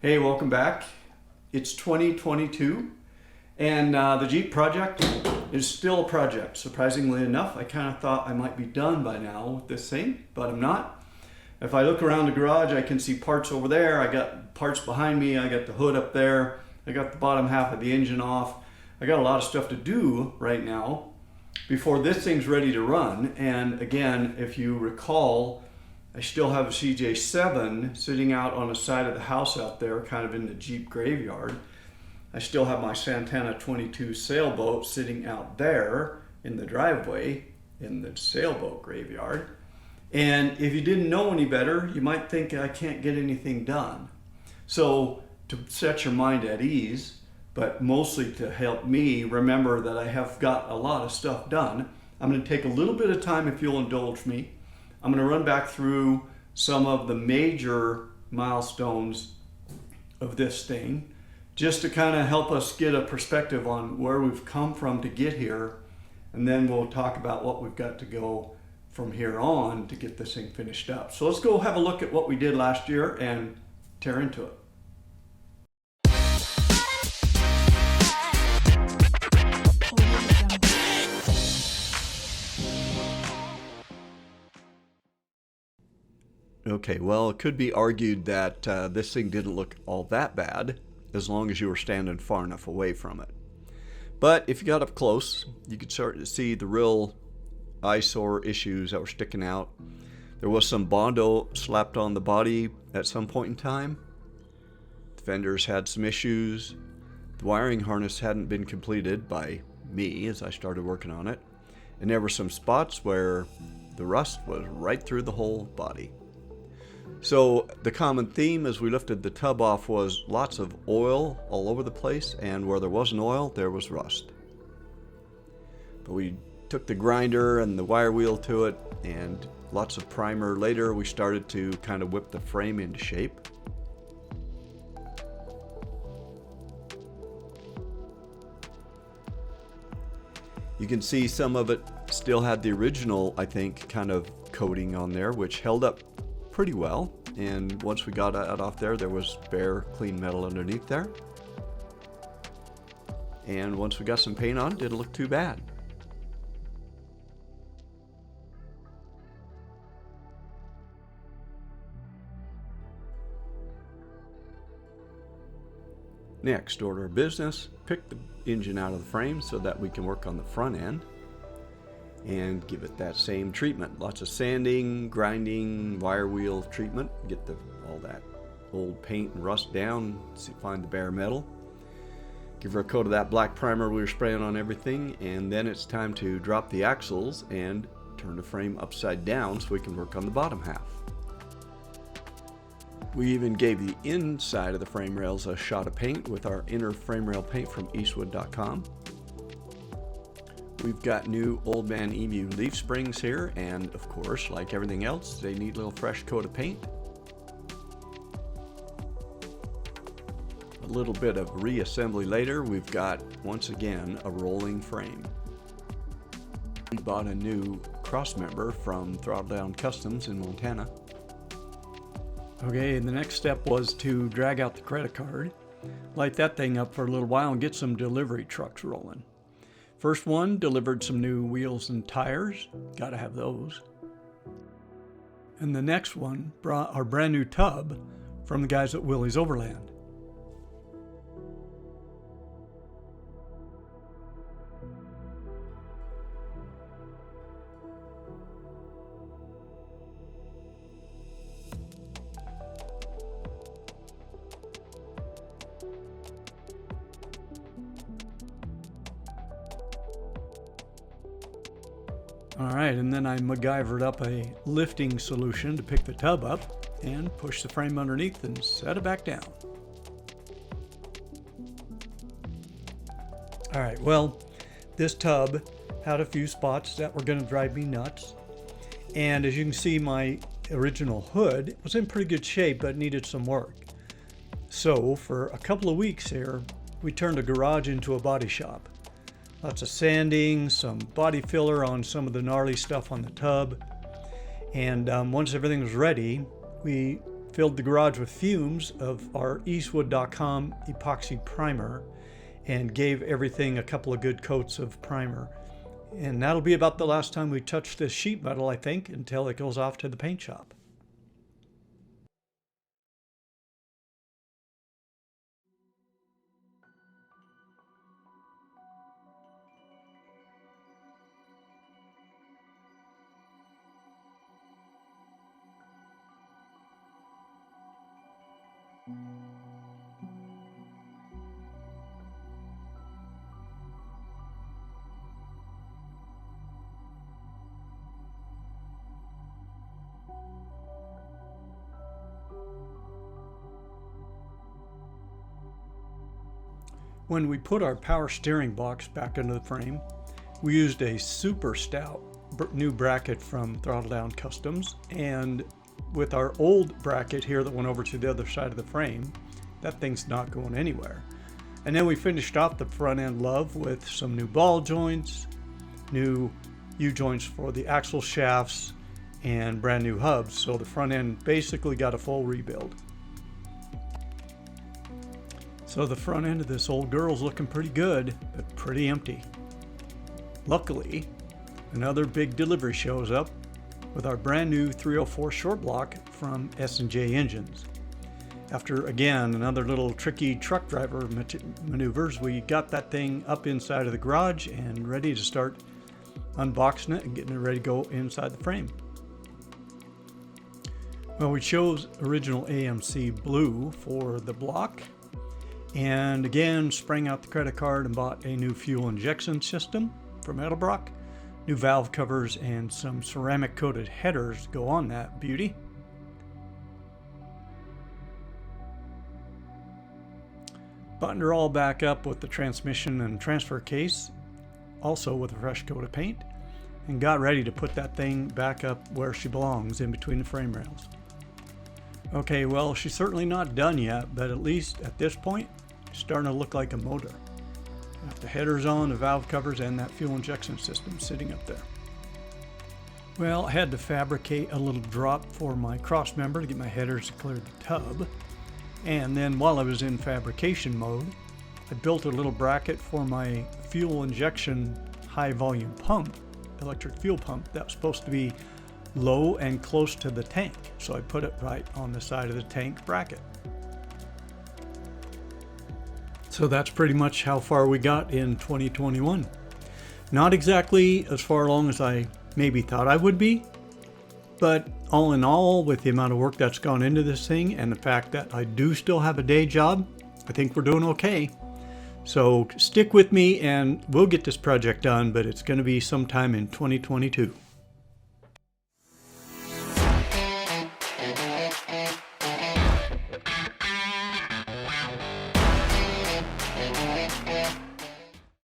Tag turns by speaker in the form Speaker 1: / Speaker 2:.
Speaker 1: Hey, welcome back. It's 2022 and the Jeep project is still a project. Surprisingly enough, I kind of thought I might be done by now with this thing, but I'm not. If I look around the garage, I can see parts over there. I got parts behind me. I got the hood up there. I got the bottom half of the engine off. I got a lot of stuff to do right now before this thing's ready to run. And again, if you recall, I still have a CJ7 sitting out on the side of the house out there, kind of in the Jeep graveyard. I still have my Santana 22 sailboat sitting out there in the driveway in the sailboat graveyard. And if you didn't know any better, you might think I can't get anything done. So to set your mind at ease, but mostly to help me remember that I have got a lot of stuff done, I'm going to take a little bit of time, if you'll indulge me. I'm going to run back through some of the major milestones of this thing, just to kind of help us get a perspective on where we've come from to get here, and then we'll talk about what we've got to go from here on to get this thing finished up. So let's go have a look at what we did last year and tear into it. Okay, well, it could be argued that this thing didn't look all that bad as long as you were standing far enough away from it. But if you got up close, you could start to see the real eyesore issues that were sticking out. There was some Bondo slapped on the body at some point in time. The fenders had some issues. The wiring harness hadn't been completed by me as I started working on it. And there were some spots where the rust was right through the whole body. So the common theme as we lifted the tub off was lots of oil all over the place, and where there wasn't oil, there was rust. But we took the grinder and the wire wheel to it, and lots of primer later, we started to kind of whip the frame into shape. You can see some of it still had the original, I think, kind of coating on there, which held up pretty well. And once we got it off there was bare clean metal underneath there. And once we got some paint on, it didn't look too bad. Next order of business, pick the engine out of the frame so that we can work on the front end and give it that same treatment. Lots of sanding, grinding, wire wheel treatment, get all that old paint and rust down, find the bare metal. Give her a coat of that black primer we were spraying on everything, and then it's time to drop the axles and turn the frame upside down so we can work on the bottom half. We even gave the inside of the frame rails a shot of paint with our inner frame rail paint from eastwood.com. We've got new Old Man Emu leaf springs here, and of course, like everything else, they need a little fresh coat of paint. A little bit of reassembly later, we've got, once again, a rolling frame. We bought a new cross member from Throttle Down Customs in Montana. Okay, and the next step was to drag out the credit card, light that thing up for a little while, and get some delivery trucks rolling. First one delivered some new wheels and tires, gotta have those. And the next one brought our brand new tub from the guys at Willy's Overland. All right, and then I MacGyvered up a lifting solution to pick the tub up and push the frame underneath and set it back down. All right, well, this tub had a few spots that were gonna drive me nuts. And as you can see, my original hood was in pretty good shape, but needed some work. So for a couple of weeks here, we turned a garage into a body shop. Lots of sanding, some body filler on some of the gnarly stuff on the tub. And once everything was ready, we filled the garage with fumes of our Eastwood.com epoxy primer and gave everything a couple of good coats of primer. And that'll be about the last time we touch this sheet metal, I think, until it goes off to the paint shop. When we put our power steering box back into the frame, we used a super stout new bracket from Throttle Down Customs, and with our old bracket here that went over to the other side of the frame, that thing's not going anywhere. And then we finished off the front end love with some new ball joints, new U-joints for the axle shafts, and brand new hubs. So the front end basically got a full rebuild. So the front end of this old girl's looking pretty good, but pretty empty. Luckily, another big delivery shows up with our brand new 304 short block from S&J Engines. After, again, another little tricky truck driver maneuvers, we got that thing up inside of the garage and ready to start unboxing it and getting it ready to go inside the frame. Well, we chose original AMC blue for the block, and again sprang out the credit card and bought a new fuel injection system from Edelbrock, new valve covers, and some ceramic coated headers go on that beauty. Buttoned her all back up with the transmission and transfer case, also with a fresh coat of paint, and got ready to put that thing back up where she belongs, in between the frame rails. Okay, well, she's certainly not done yet, but at least at this point, it's starting to look like a motor. Got the headers on, the valve covers, and that fuel injection system sitting up there. Well, I had to fabricate a little drop for my cross member to get my headers to clear the tub. And then while I was in fabrication mode, I built a little bracket for my fuel injection high volume pump, electric fuel pump, that was supposed to be low and close to the tank. So I put it right on the side of the tank bracket. So that's pretty much how far we got in 2021. Not exactly as far along as I maybe thought I would be, but all in all, with the amount of work that's gone into this thing and the fact that I do still have a day job, I think we're doing okay. So stick with me and we'll get this project done, but it's going to be sometime in 2022.